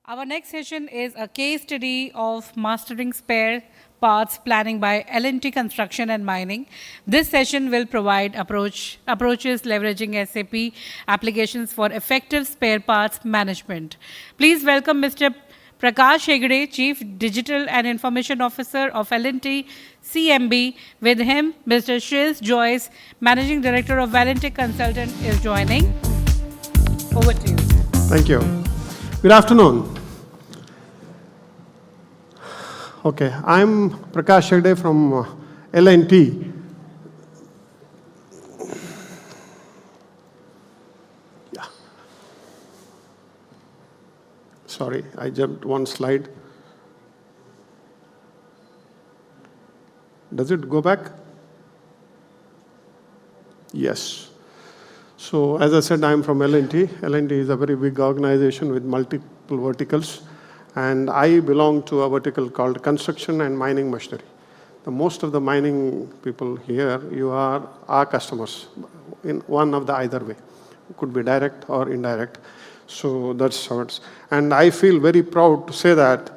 Our next session is a case study of mastering spare parts planning by L&T Construction and Mining. This session will provide approaches leveraging SAP applications for effective spare parts management. Please welcome Mr. Prakash Hegde, Chief Digital and Information Officer of L&T CMB. With him, Mr. Shreyas Joyce, Managing Director of L&T Consultant, is joining. Over to you. Thank you. Good afternoon. Okay, I'm Prakash Hegde from L&T. Yeah. Sorry, I jumped one slide. Does it go back? Yes. So, as I said, I'm from L&T. L&T is a very big organization with multiple verticals. And I belong to a vertical called construction and mining machinery. Most of the mining people here, you are our customers in one of the either way. It could be direct or indirect. So that's how it's. And I feel very proud to say that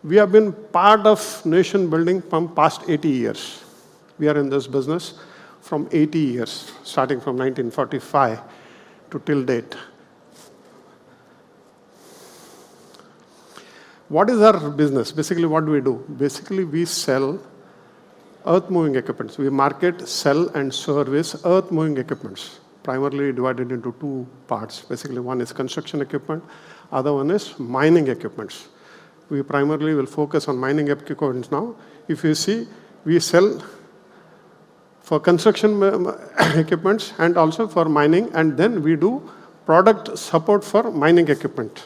we have been part of nation building from past 80 years. We are in this business from 80 years, starting from 1945 to till date. What is our business? Basically, what do we do? Basically, we sell earth-moving equipments. We market, sell, and service earth-moving equipments, primarily divided into two parts. Basically, one is construction equipment, other one is mining equipments. We primarily will focus on mining equipments now. If you see, we sell for construction equipments and also for mining, and then we do product support for mining equipment.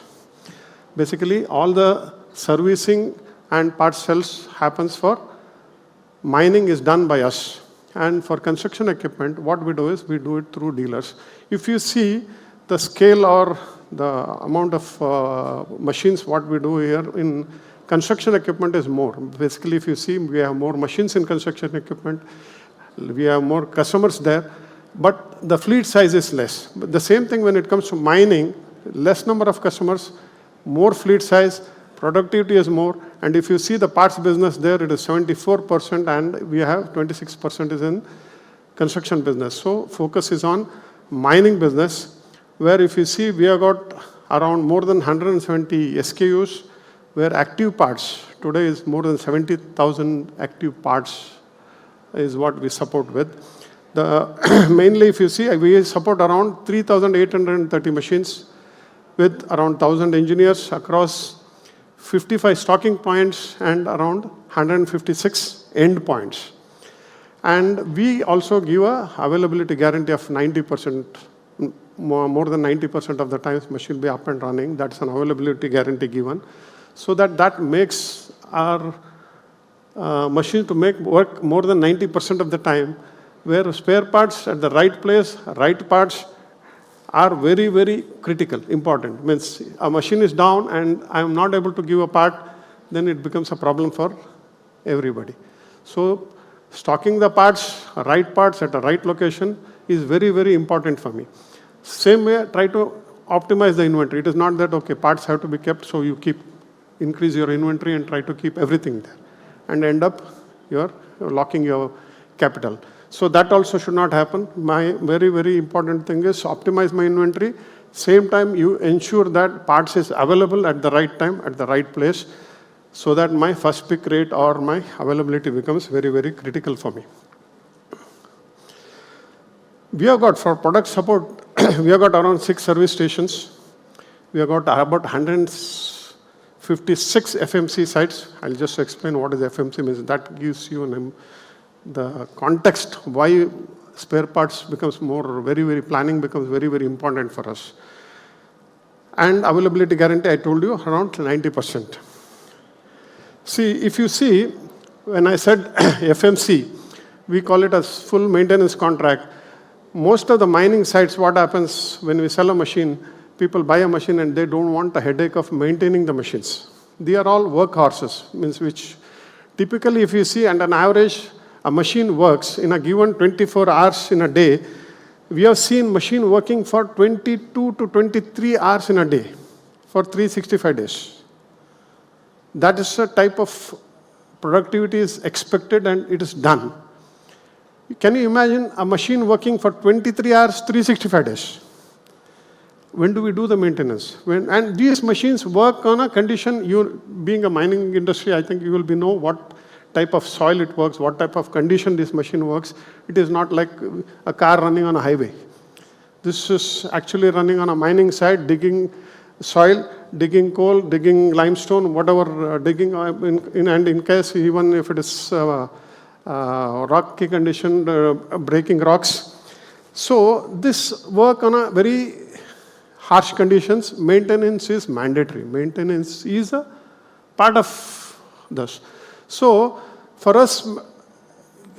Basically, all the servicing and part sales happens for mining is done by us. And for construction equipment, what we do is we do it through dealers. If you see the scale or the amount of machines, what we do here in construction equipment is more. Basically, if you see, we have more machines in construction equipment. We have more customers there. But the fleet size is less. But the same thing when it comes to mining, less number of customers, more fleet size, productivity is more, and if you see the parts business there, it is 74%, and we have 26% is in construction business. So focus is on mining business, where if you see, we have got around more than 170 SKUs, where active parts, today is more than 70,000 active parts is what we support with. Mainly, if you see, we support around 3,830 machines, with around 1,000 engineers across 55 stocking points and around 156 end points. And we also give a availability guarantee of 90%, more than 90% of the times machine will be up and running. That's an availability guarantee given. So that makes our machine to make work more than 90% of the time, where spare parts at the right place, right parts, are very, very critical, important. Means a machine is down and I am not able to give a part, then it becomes a problem for everybody. So stocking the parts at the right location is very, very important for me. Same way, try to optimize the inventory. It is not that, okay, parts have to be kept, so you increase your inventory and try to keep everything there. And end up, you're locking your capital. So that also should not happen. My very, very important thing is optimize my inventory. Same time, you ensure that parts is available at the right time, at the right place, so that my first pick rate or my availability becomes very, very critical for me. We have got, for product support, we have got around 6 service stations. We have got about 156 FMC sites. I'll just explain what is FMC means. That gives you the context why spare parts becomes more, very, very planning becomes very, very important for us. And availability guarantee, I told you, around 90%. See, if you see, when I said FMC, we call it as full maintenance contract. Most of the mining sites, what happens when we sell a machine, people buy a machine and they don't want the headache of maintaining the machines. They are all workhorses, means which typically if you see, and an average, a machine works in a given 24 hours in a day. We have seen machine working for 22 to 23 hours in a day for 365 days. That is a type of productivity is expected and it is done. Can you imagine a machine working for 23 hours, 365 days? When do we do the maintenance? And these machines work on a condition, you being a mining industry, I think you will know what type of soil it works, what type of condition this machine works. It is not like a car running on a highway. This is actually running on a mining site, digging soil, digging coal, digging limestone, whatever digging, and in case even if it is rocky condition, breaking rocks. So this work on a very harsh conditions, maintenance is mandatory. Maintenance is a part of this. So for us,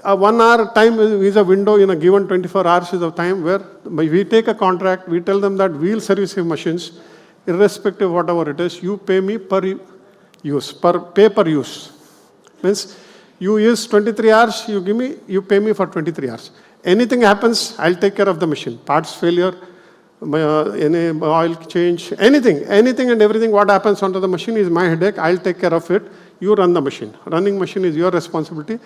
a 1 hour time is a window in a given 24 hours is a time where we take a contract, we tell them that we'll service your machines, irrespective of whatever it is, you pay me per use, pay per use. Means you use 23 hours, you pay me for 23 hours. Anything happens, I'll take care of the machine. Parts failure, any oil change, anything and everything what happens onto the machine is my headache, I'll take care of it. You run the machine. Running machine is your responsibility.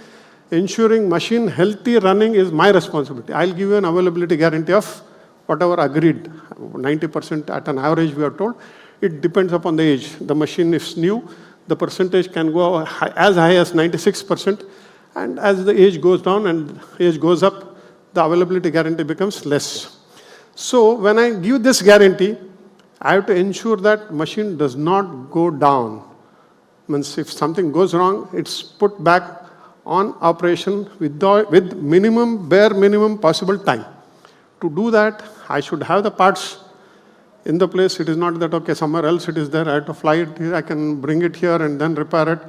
Ensuring machine healthy running is my responsibility. I'll give you an availability guarantee of whatever agreed, 90% at an average we are told. It depends upon the age. The machine is new, the percentage can go as high as 96%, and as the age goes down and age goes up, the availability guarantee becomes less. So when I give this guarantee, I have to ensure that machine does not go down. Means if something goes wrong, it's put back on operation with bare minimum possible time. To do that, I should have the parts in the place. It is not that, okay, somewhere else it is there, I have to fly it here, I can bring it here and then repair it.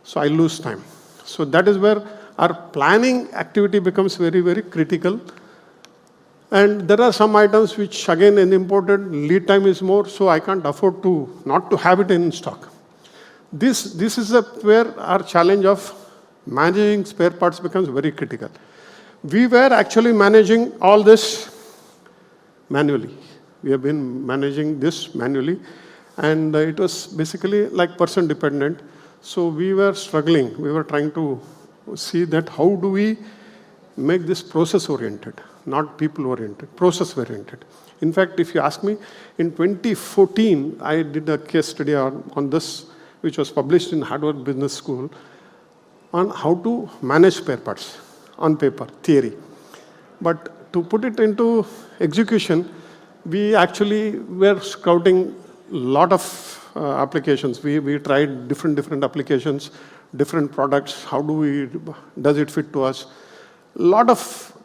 So I lose time. So that is where our planning activity becomes very, very critical. And there are some items which again in imported, lead time is more, so I can't afford to not to have it in stock. This is where our challenge of managing spare parts becomes very critical. We were actually managing all this manually. We have been managing this manually, and it was basically like person dependent. So we were struggling. We were trying to see that how do we make this process oriented, not people oriented, process oriented. In fact, if you ask me, in 2014, I did a case study on this, which was published in Harvard Business School, on how to manage spare parts on paper, theory. But to put it into execution, we actually were scouting a lot of applications. We tried different applications, different products. Does it fit to us? A lot of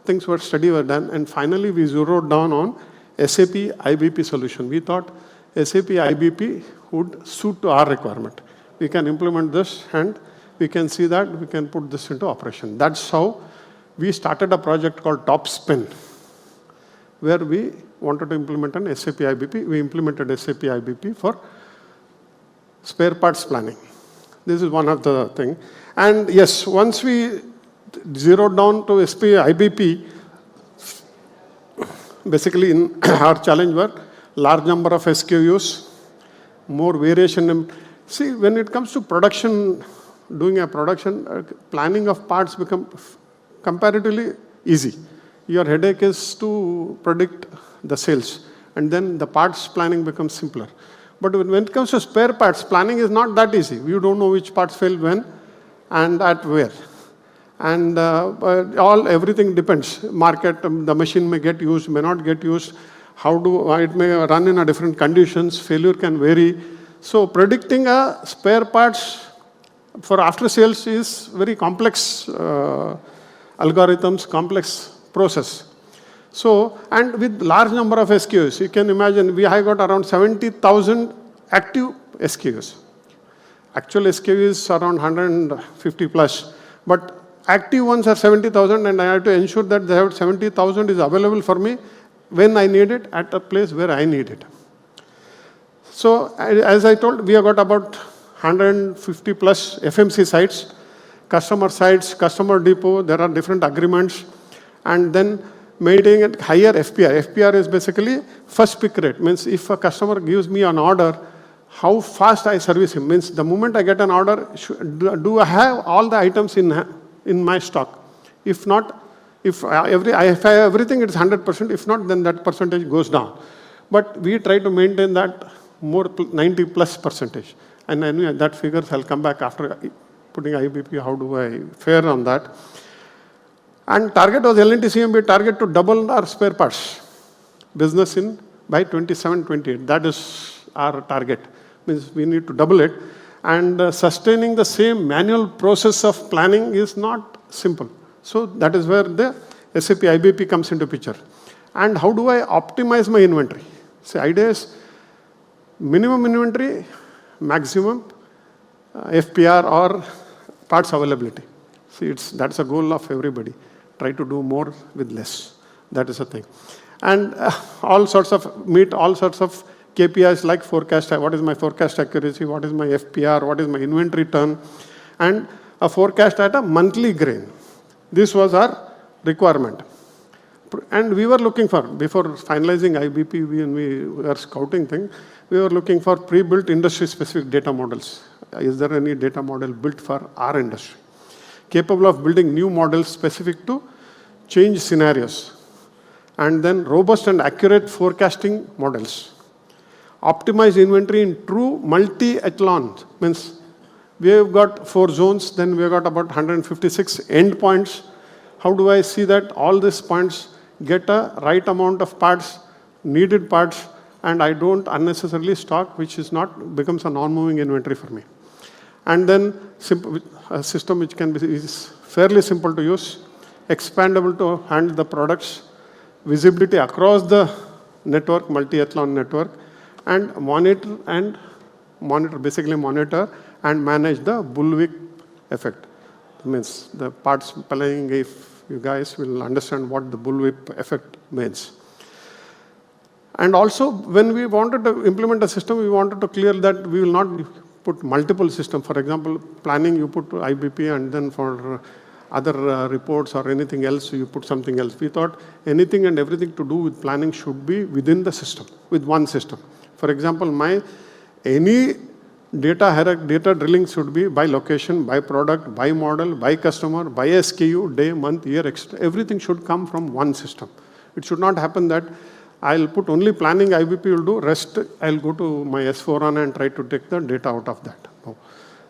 things were done, and finally we zeroed down on SAP IBP solution. We thought SAP IBP would suit to our requirement. We can implement this and we can see that we can put this into operation. That's how we started a project called TopSpin, where we wanted to implement an SAP IBP. We implemented SAP IBP for spare parts planning. This is one of the things. And yes, once we zeroed down to SAP IBP, basically our challenge were large number of SKUs, more variation. See, when it comes to production, doing a production, planning of parts become comparatively easy. Your headache is to predict the sales, and then the parts planning becomes simpler. But when it comes to spare parts, planning is not that easy. You don't know which parts fail when and at where. And everything depends. Market, the machine may get used, may not get used. It may run in a different conditions. Failure can vary. So predicting a spare parts for after sales is very complex algorithms, complex process. So, and with large number of SKUs, you can imagine I got around 70,000 active SKUs. Actual SKU is around 150 plus, but active ones are 70,000, and I have to ensure that they have 70,000 is available for me when I need it at a place where I need it. So, as I told, we have got about 150 plus FMC sites, customer sites, customer depot, there are different agreements, and then maintaining at higher FPR. FPR is basically first pick rate, means if a customer gives me an order, how fast I service him. Means the moment I get an order, do I have all the items in my stock? If not, if I have everything, it's 100%. If not, then that percentage goes down. But we try to maintain that more 90 plus percentage. And anyway, that figures I'll come back after putting IBP, how do I fare on that. And target was L&T CMB target to double our spare parts business by 27-28. That is our target. Means we need to double it. And sustaining the same manual process of planning is not simple. So that is where the SAP IBP comes into picture. And how do I optimize my inventory? So idea is minimum inventory, maximum FPR or parts availability. See, that's a goal of everybody. Try to do more with less. That is a thing. And meet all sorts of KPIs like forecast. What is my forecast accuracy? What is my FPR? What is my inventory turn? And a forecast at a monthly grain. This was our requirement. And we were looking for, before finalizing IBP, when we were scouting thing, we were looking for pre-built industry-specific data models. Is there any data model built for our industry? Capable of building new models specific to change scenarios. And then robust and accurate forecasting models. Optimize inventory in true multi-echelon. Means we have got 4 zones, then we have got about 156 endpoints. How do I see that all these points get a right amount of parts, needed parts, and I don't unnecessarily stock, which becomes a non-moving inventory for me. And then a system which is fairly simple to use, expandable to handle the products, visibility across the network, multi-echelon network, and monitor and manage the bullwhip effect. That means the parts playing, if you guys will understand what the bullwhip effect means. And also, when we wanted to implement a system, we wanted to clear that we will not put multiple systems. For example, planning, you put IBP, and then for other reports or anything else, you put something else. We thought anything and everything to do with planning should be within the system, with one system. For example, any data drilling should be by location, by product, by model, by customer, by SKU, day, month, year, everything should come from one system. It should not happen that I'll put only planning, IBP will do, rest I'll go to my S4HANA and try to take the data out of that. No.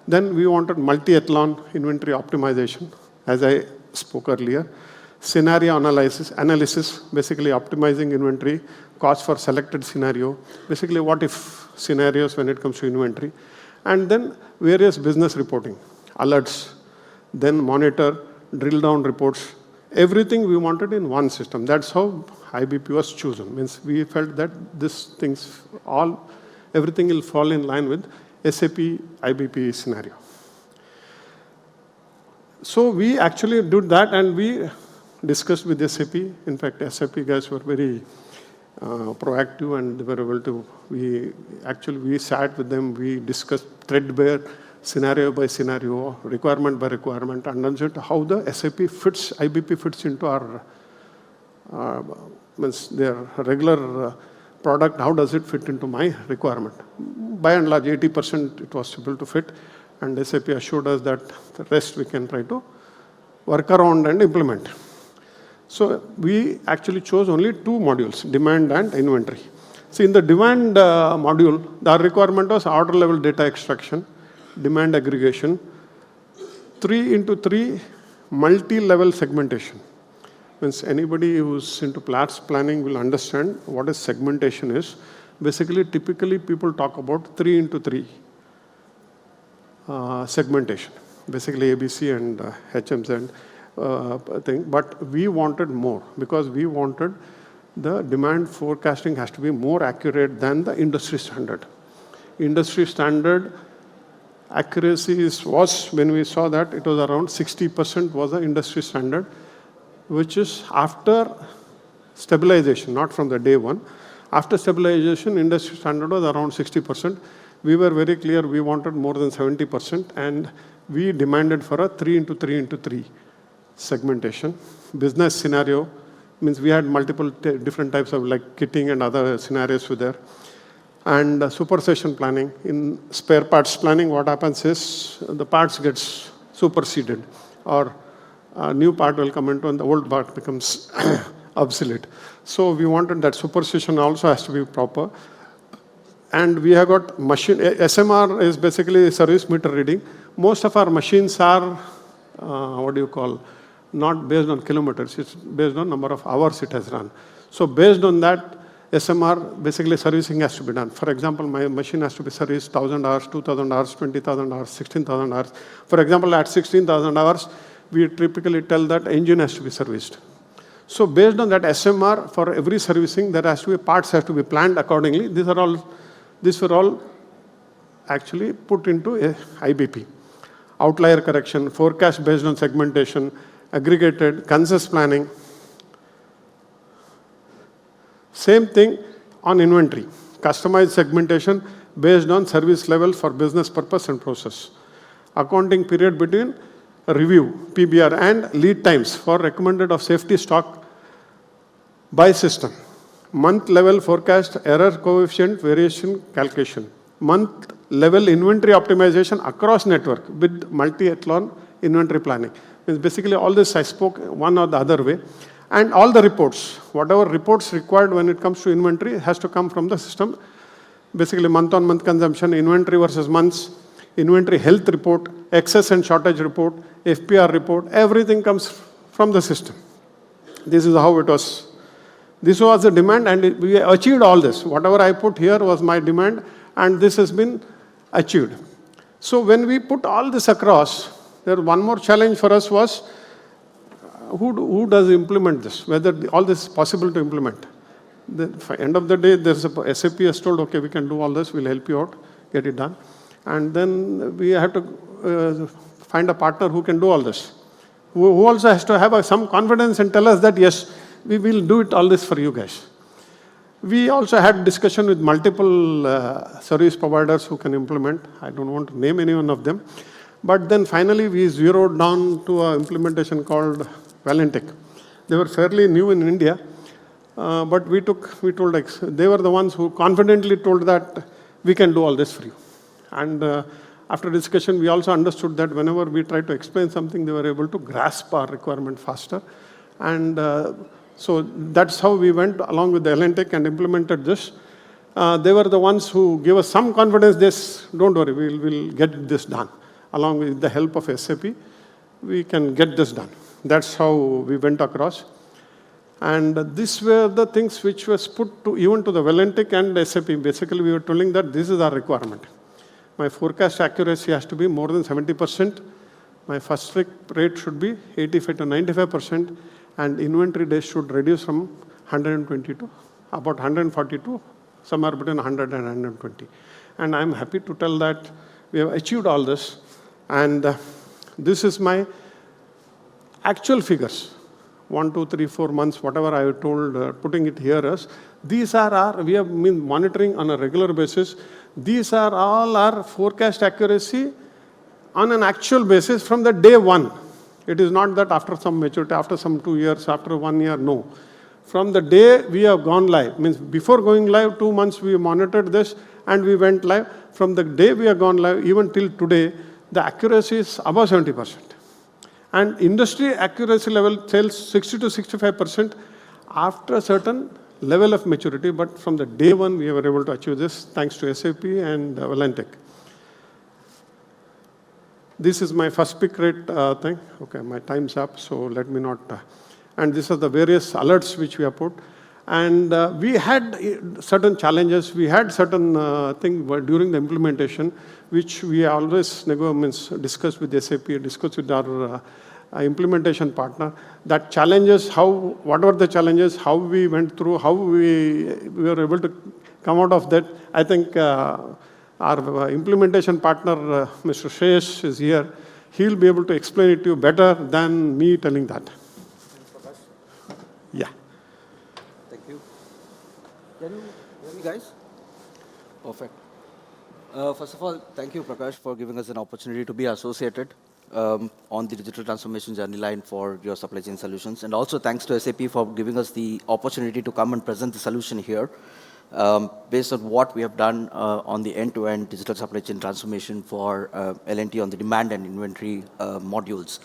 Then we wanted multi-echelon inventory optimization, as I spoke earlier. Scenario analysis, basically optimizing inventory, cost for selected scenario, basically what if scenarios when it comes to inventory. And then various business reporting, alerts, then monitor, drill down reports, everything we wanted in one system. That's how IBP was chosen. Means we felt that everything will fall in line with SAP IBP scenario. So we actually did that, and we discussed with SAP. In fact, SAP guys were very proactive, and they were able to, we sat with them, we discussed threadbare, scenario by scenario, requirement by requirement, and understood how the IBP fits into our, their regular product, how does it fit into my requirement. By and large, 80% it was able to fit, and SAP assured us that the rest we can try to work around and implement. So we actually chose only 2 modules, demand and inventory. So in the demand module, the requirement was order level data extraction, demand aggregation, 3 into 3 multi-level segmentation. Means anybody who's into plats planning will understand what is segmentation is. Basically, typically people talk about 3 into 3 segmentation. Basically ABC and HMZ thing. But we wanted more, because we wanted the demand forecasting has to be more accurate than the industry standard. Industry standard accuracy was, when we saw that, it was around 60% was the industry standard, which is after stabilization, not from the day one. After stabilization, industry standard was around 60%. We were very clear we wanted more than 70%, and we demanded for a 3 into 3 into 3 segmentation. Business scenario means we had multiple different types of like kitting and other scenarios were there. And supersession planning. In spare parts planning, what happens is the parts gets superseded, or a new part will come into and the old part becomes obsolete. So we wanted that supersession also has to be proper. And we have got machine, SMR is basically service meter reading. Most of our machines are, not based on kilometers, it's based on number of hours it has run. So based on that, SMR, basically servicing has to be done. For example, my machine has to be serviced 1,000 hours, 2,000 hours, 20,000 hours, 16,000 hours. For example, at 16,000 hours, we typically tell that engine has to be serviced. So based on that SMR, for every servicing, there has to be parts have to be planned accordingly. These were all actually put into a IBP. Outlier correction, forecast based on segmentation, aggregated, consensus planning. Same thing on inventory. Customized segmentation based on service level for business purpose and process. Accounting period between review, PBR, and lead times for recommended of safety stock by system. Month level forecast, error coefficient, variation calculation. Month level inventory optimization across network with multi-echelon inventory planning. Means basically all this I spoke one or the other way. And all the reports, whatever reports required when it comes to inventory has to come from the system. Basically month-on-month consumption, inventory versus months, inventory health report, excess and shortage report, FPR report, everything comes from the system. This is how it was. This was the demand, and we achieved all this. Whatever I put here was my demand, and this has been achieved. So when we put all this across, there one more challenge for us was, who does implement this? Whether all this is possible to implement. At the end of the day, SAP has told, okay, we can do all this, we'll help you out, get it done. And then we have to find a partner who can do all this. Who also has to have some confidence and tell us that, yes, we will do it all this for you guys. We also had discussion with multiple service providers who can implement. I don't want to name any one of them. But then finally, we zeroed down to an implementation called Valentech. They were fairly new in India, but we told, they were the ones who confidently told that we can do all this for you. And after discussion, we also understood that whenever we tried to explain something, they were able to grasp our requirement faster. And so that's how we went along with the Valentech and implemented this. They were the ones who gave us some confidence. This, don't worry, we'll get this done. Along with the help of SAP, we can get this done. That's how we went across. And these were the things which was put to even to the Valentech and SAP. Basically, we were telling that this is our requirement. My forecast accuracy has to be more than 70%. My first rate should be 85 to 95%. And inventory days should reduce from 120 to about 140 to somewhere between 100 and 120. And I'm happy to tell that we have achieved all this. And this is my actual figures. 1, 2, 3, 4 months, whatever I told, putting it here as, these are we have been monitoring on a regular basis. These are all our forecast accuracy on an actual basis from the day one. It is not that after some maturity, after some 2 years, after 1 year, no. From the day we have gone live, means before going live, 2 months we monitored this and we went live. From the day we have gone live, even till today, the accuracy is above 70%. And industry accuracy level tells 60 to 65% after a certain level of maturity. But from the day one, we were able to achieve this thanks to SAP and Valentech. This is my first pick rate thing. Okay, my time's up, so let me not. And these are the various alerts which we have put. And we had certain challenges. We had certain things during the implementation, which we always discussed with SAP, discussed with our implementation partner. That challenges, what were the challenges, how we went through, how we were able to come out of that. I think our implementation partner, Mr. Shreyas, is here. He'll be able to explain it to you better than me telling that. Yeah. Thank you. Can you hear me, guys? Perfect. First of all, thank you, Prakash, for giving us an opportunity to be associated on the digital transformation journey line for your supply chain solutions. And also thanks to SAP for giving us the opportunity to come and present the solution here. based on what we have done on the end-to-end digital supply chain transformation for L&T on the demand and inventory modules.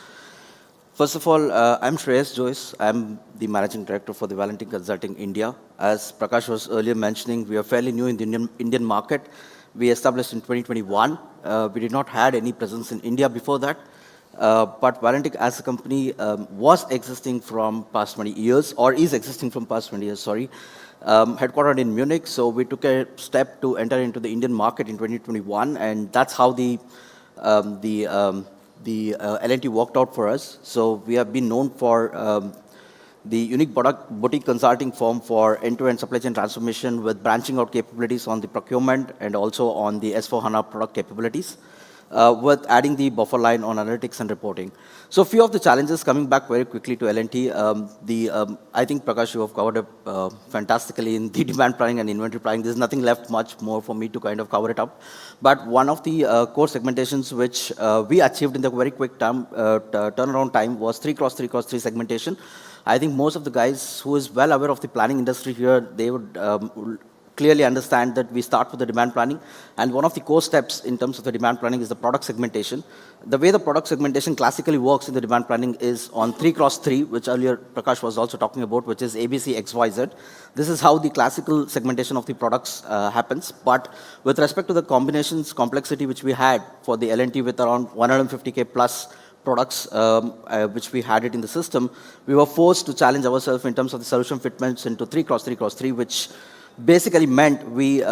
First of all, I'm Shreyas Joyce. I'm the Managing Director for the Valentin Consulting India. As Prakash was earlier mentioning, we are fairly new in the Indian market. We established in 2021. We did not had any presence in India before that. But Valentin as a company was existing from past 20 years, or is existing from past 20 years, sorry. Headquartered in Munich, so we took a step to enter into the Indian market in 2021, and that's how the L&T worked out for us. So we have been known for the unique boutique consulting firm for end-to-end supply chain transformation with branching out capabilities on the procurement and also on the S4HANA product capabilities, with adding the buffer line on analytics and reporting. So a few of the challenges coming back very quickly to L&T. I think, Prakash, you have covered it fantastically in the demand planning and inventory planning. There's nothing left much more for me to kind of cover it up. But one of the core segmentations which we achieved in the very quick turnaround time was 3x3x3 segmentation. I think most of the guys who is well aware of the planning industry here, they would clearly understand that we start with the demand planning. And one of the core steps in terms of the demand planning is the product segmentation. The way the product segmentation classically works in the demand planning is on 3x3, which earlier Prakash was also talking about, which is ABC, XYZ. This is how the classical segmentation of the products happens. But with respect to the combinations complexity which we had for the L&T with around 150K plus products which we had it in the system, we were forced to challenge ourselves in terms of the solution fitments into 3x3x3, which basically meant we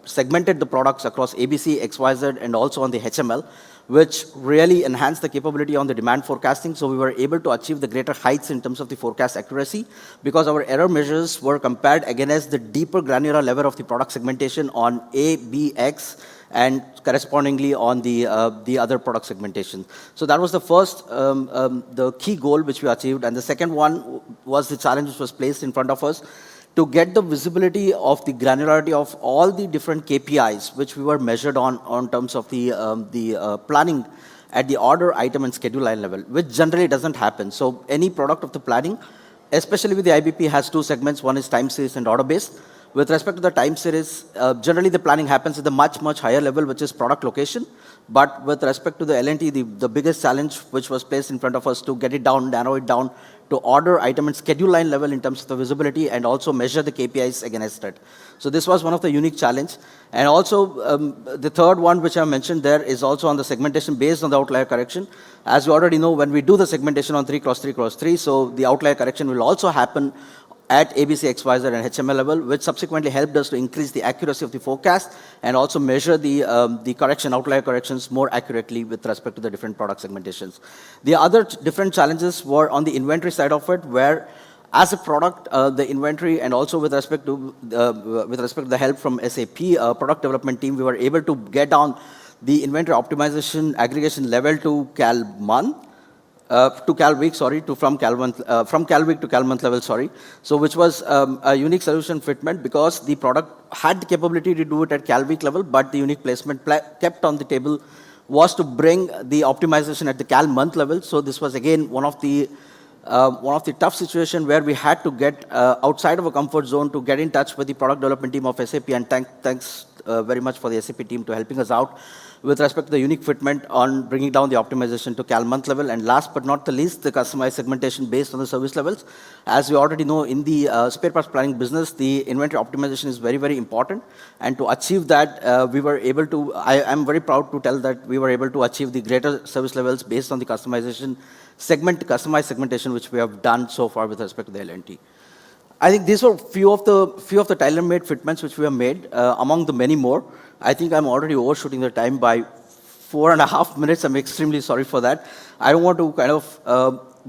segmented the products across ABC, XYZ, and also on the HML, which really enhanced the capability on the demand forecasting. So we were able to achieve the greater heights in terms of the forecast accuracy because our error measures were compared against the deeper granular level of the product segmentation on A, B, X, and correspondingly on the other product segmentation. So that was the first, the key goal which we achieved. And the second one was the challenge which was placed in front of us to get the visibility of the granularity of all the different KPIs which we were measured on terms of the planning at the order, item, and schedule line level, which generally doesn't happen. So any product of the planning, especially with the IBP, has two segments. One is time series and order based. With respect to the time series, generally the planning happens at the much higher level, which is product location. But with respect to the L&T, the biggest challenge which was placed in front of us to get it down, narrow it down to order, item, and schedule line level in terms of the visibility and also measure the KPIs against it. So this was one of the unique challenge. And also the third one which I mentioned there is also on the segmentation based on the outlier correction. As you already know, when we do the segmentation on 3x3x3, so the outlier correction will also happen at ABC, XYZ, and HML level, which subsequently helped us to increase the accuracy of the forecast and also measure the outlier corrections more accurately with respect to the different product segmentations. The other different challenges were on the inventory side of it, where as a product, the inventory and also with respect to the help from SAP product development team, we were able to get down the inventory optimization aggregation level to cal month. From cal week to cal month level, sorry. So which was a unique solution fitment because the product had the capability to do it at cal week level, but the unique placement kept on the table was to bring the optimization at the cal month level. So this was again one of the tough situation where we had to get outside of a comfort zone to get in touch with the product development team of SAP, and thanks very much for the SAP team to helping us out with respect to the unique fitment on bringing down the optimization to cal month level. And last but not the least, the customized segmentation based on the service levels. As we already know, in the spare parts planning business, the inventory optimization is very important. And to achieve that, we were able to, I am very proud to tell that we were able to achieve the greater service levels based on the customized segmentation, which we have done so far with respect to the L&T. I think these were few of the tailor-made fitments which we have made, among the many more. I think I'm already overshooting the time by 4.5 minutes. I'm extremely sorry for that. I don't want to kind of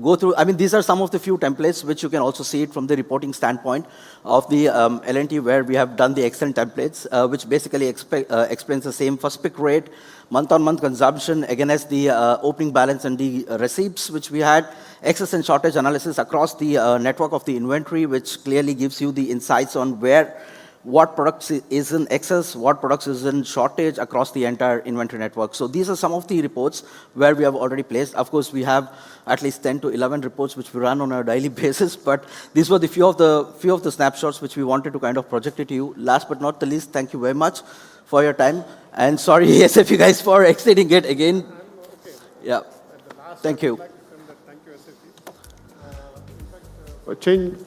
go through, I mean, these are some of the few templates which you can also see it from the reporting standpoint of the L&T, where we have done the Excel templates, which basically explains the same first pick rate, month-on-month consumption against the opening balance and the receipts which we had, excess and shortage analysis across the network of the inventory, which clearly gives you the insights on where what products is in excess, what products is in shortage across the entire inventory network. So these are some of the reports where we have already placed. Of course, we have at least 10 to 11 reports which we run on a daily basis, but these were the few of the snapshots which we wanted to kind of project it to you. Last but not the least, thank you very much for your time. And sorry, SAP guys, for extending it again. Yeah. Thank you. Thank you, SAP. Change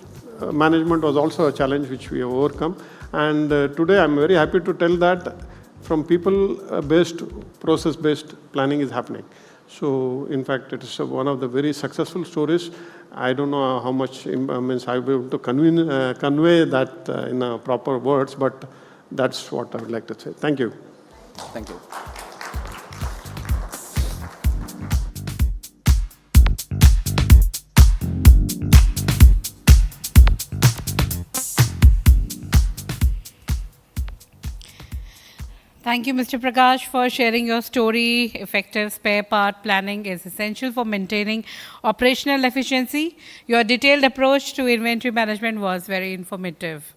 management was also a challenge which we have overcome. And today I'm very happy to tell that from people-based, process-based planning is happening. So in fact, it is one of the very successful stories. I don't know how much means I will be able to convey that in proper words, but that's what I would like to say. Thank you. Thank you. Thank you, Mr. Prakash, for sharing your story. Effective spare part planning is essential for maintaining operational efficiency. Your detailed approach to inventory management was very informative.